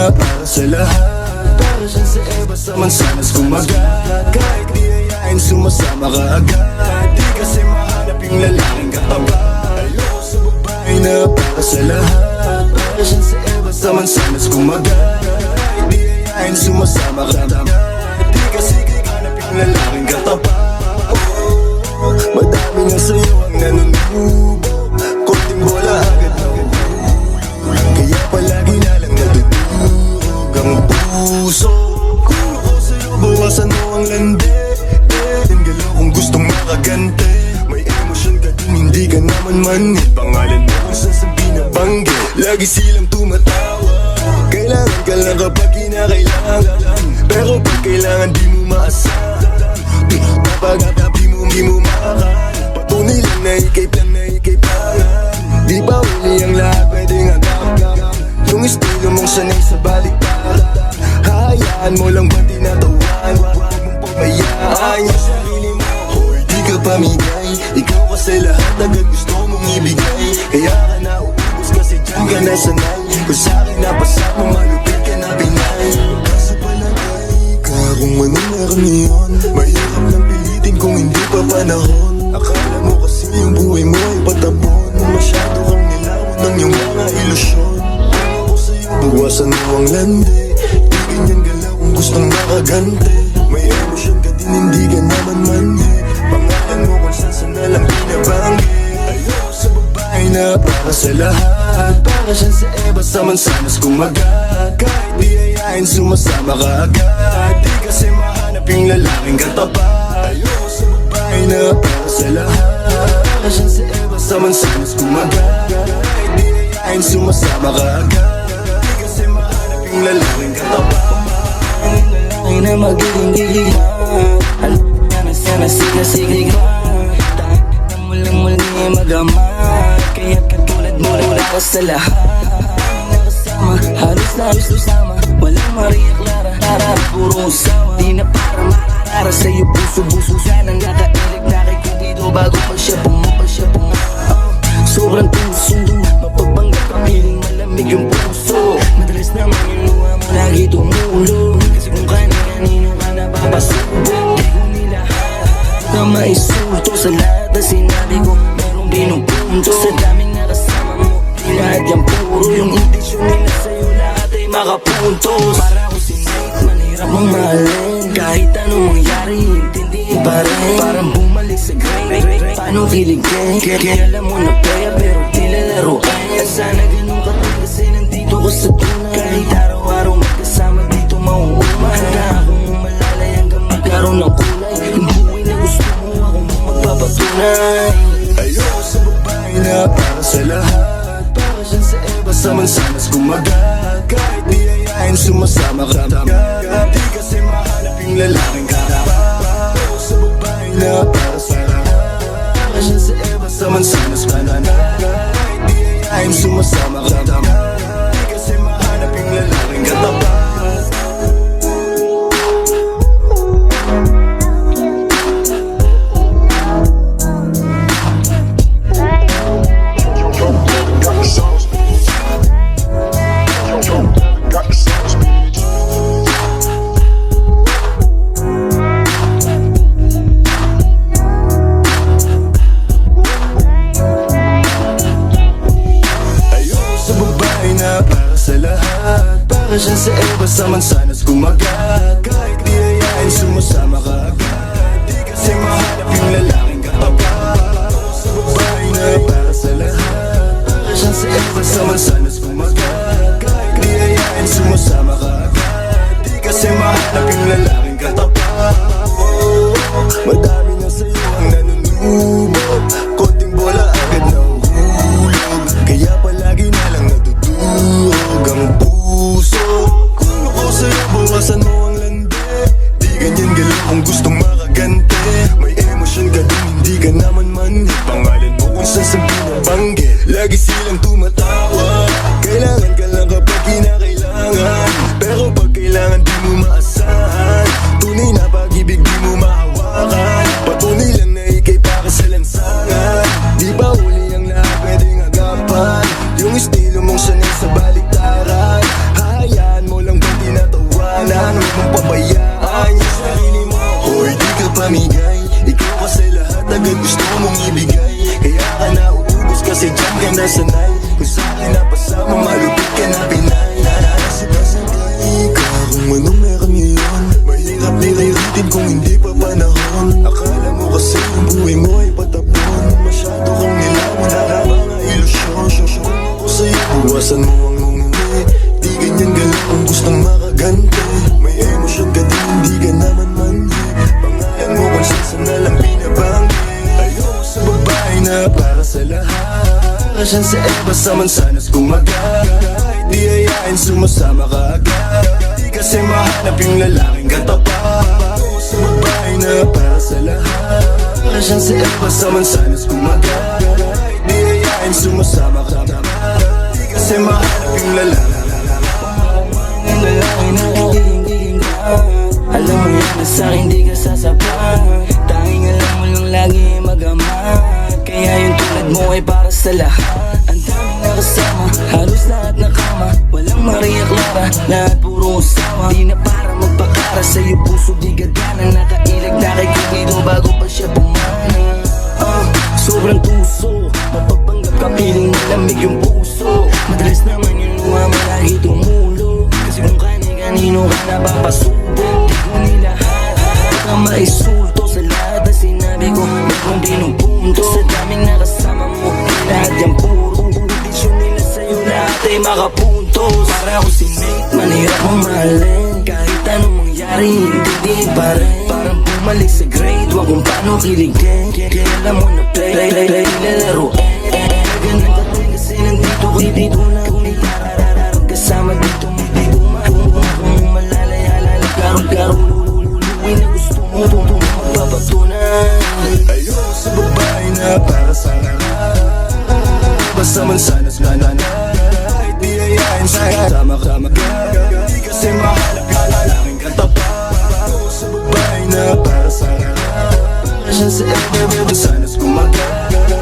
na para sa lahat. Para siya sa iba sa mansanas kumagat. Kahit di ayain sumasama ka agad. Di kasi mahanap yung lalaking katapat. Ayoko sa babae na para sa lahat. Para siya sa iba sa mansanas kumagat. Kahit di ayain sumasama ka agad. Di kasi kikanap yung lalaking katapat. Madami na sa'yo ang nanunubo. Konting bola agad nahulog. Kaya palagi na lang natutulog ang puso. Kung ako sa'yo bawasan mo ang landi. Yung galaw kung gustong makagante. May emosyon ka din hindi ka naman manhid. Pangalan mo kung saan sa binabanggit. Lagi silang tumatawa. Kailangan ka lang kapag kinakailangan. Pero pag kailangan di mo maasahan. Kapag di mo makan. Patunay lang na ikay lang na ikay pangan. Di ba uli ang lahat pwedeng agam-gam. Yung estilo mong sanay sa baliktaran. Hahayaan mo lang ba tinatawan. Huwag mong pamayaan yung sarili mo. Hoy di ka pamigay. Ikaw kasi lahat agad gusto mong ibigay. Kaya ka na uubos kasi dyan ka na sanay. Kung sa'kin napasa mo malupit ka na pinay. Kaso palagay ka kung anong meron ngayon. Mahirap lang pilitin kung hindi pa panahon. Akala mo kasi yung buhay mo ay patapon. Masyado kang nilawan ng iyong mga ilusyon. Kung ako sa'yo bawasan mo ang landi. Di ganyan galaw kung gustong makagante. May emosyon ka din hindi ka naman manhid. Pangalan mo kung saan na lang binabanggit. Ayoko sa babae na para sa lahat. Para siya sa iba sa mansanas kumagat. Kahit di ayain sumasama ka agad. Di kasi mahanap yung lalaking katapat. Ayoko sa babae na para sa lahat. Para siya sa iba sa mansanas kumagat. Kahit di ayain sumasama ka agad. Di kasi mahanap yung lalaking katapat. Ay na magiging gigigman. Alam niya na siya na sigasigig na muling-muli magamat. Kaya katulad mo wala ka sa lahat. Nakasama, halos na halos lusama. Walang Maria Clara, Tara, puro usawa. Di na para makarara sa'yo puso-buso. Sanang nakailig na kay Cupido bago pa siya sobrang tusundo, mapagpanggap ka piling malamig yung puso. Madalas naman yung luha mo lagi tumulo. Kasi kung kanino ka napapasubo. Di ko nilahat ka maisulto. Sa lahat na sinabi ko merong binupunto. Sa daming nakasama mo di lahat yan puro. Yung intensyon nila sa'yo lahat ay makapuntos. Para ako si Nate, manhirap mong mahalin. Kahit anong mangyari, intindihin pa rin. Parang bumalik sa grain. Paano kiligin? Kaya alam mo na playa pero tila laruan. Sana ganun ka din kasi nandito ko sa tunay. Kahit araw-araw magkasama dito mauuma. Handa akong umalalay hanggang magkaroon ng kulay. Yung buhay na gusto mo akong magpapatunay. Ayoko sa babae na para sa lahat. Para siya sa iba sa mansanas kumagat. Kahit di ayain sumasama ka agad. Di kasi mahanap yung lalaking katapat. Ayoko sa babae na para sa lahat. Para siya sa iba sa mansanas kumagat. Kahit di ayain sumasama ka agad. Di kasi mahanap yung lalaking katapat. Para siya sa iba sa mansanas kumagat. Kahit di ayain sumasama ka agad. Di kasi mahanap yung lalaking katapat. Sa babae na para sa lahat. Para siya sa iba sa mansanas kumagat. Kahit di ayain sumasama ka agad. Di kasi mahanap yung lalaking katapat. Madami na sa'yo ang nanunubo. Konting bola agad nahuhulog. Kaya palagi na lang natutulog ang puso. Kung ako sa'yo bawasan mo ang landi. Di ganyan galaw kung gustong makagante. May emosyon ka din hindi ka naman manhid. Pangalan mo kung saan sa binabanggit. Lagi silang tumatawa. siya sa Eva sa mansanas kumagat. Di ayain sumasama ka agad. Di kasi mahanap yung lalaking katapat. Sa babae na para sa lahat. Para siyang sa Eva sa mansanas kumagat. Di ayain sumasama ka agad. Di kasi mahanap yung lalaking Yung lalaki na kikingin ka. Alam mo yan na sa'kin di ka sasapat. Tanging alam mo lang lagi magamat. Kaya yung tulad mo ay para sa lahat. Ang daming nakasama, halos lahat nakama. Walang Maria Clara, lahat puro usawa. Di na para magpakara, sa'yo puso di gagana. Nakailag na kay Cupido bago pa siya pumana. Sobrang tuso, mapapanggap ka, piling malamig yung puso. Madalas naman yung luha mo lagi tumulo. Kasi kung kani-kanino ka napapasubo. Di ko nilahat, baka maisulto sa lahat na sinabi ko. Meron din ang punto sa daming nakasama mo. Lahat yung puro kondisyon nila sa'yo, lahat ay makapuntos. Para ako si Nate, manirap mong mahalin. Kahit anong mangyari, hindi pa rin. Parang bumalik sa grade, wag kung paano kiligin. Kaya alam mo na play, lalaro. Ganun ka din kasi nandito ko, dito na kung di tararararang kasama dito mo. Dito kung malalaya, lalagaro. Luluwi na gusto mo, magpapatunan. Ayoko sa babae na para sa lahat. Basta mansanas na nanay. Di ayain sama ka Di kasi mahalap ka lalaking katapat. Ayoko sa babae na para sa lahat. Para siya sa Eva, mansanas kumagat.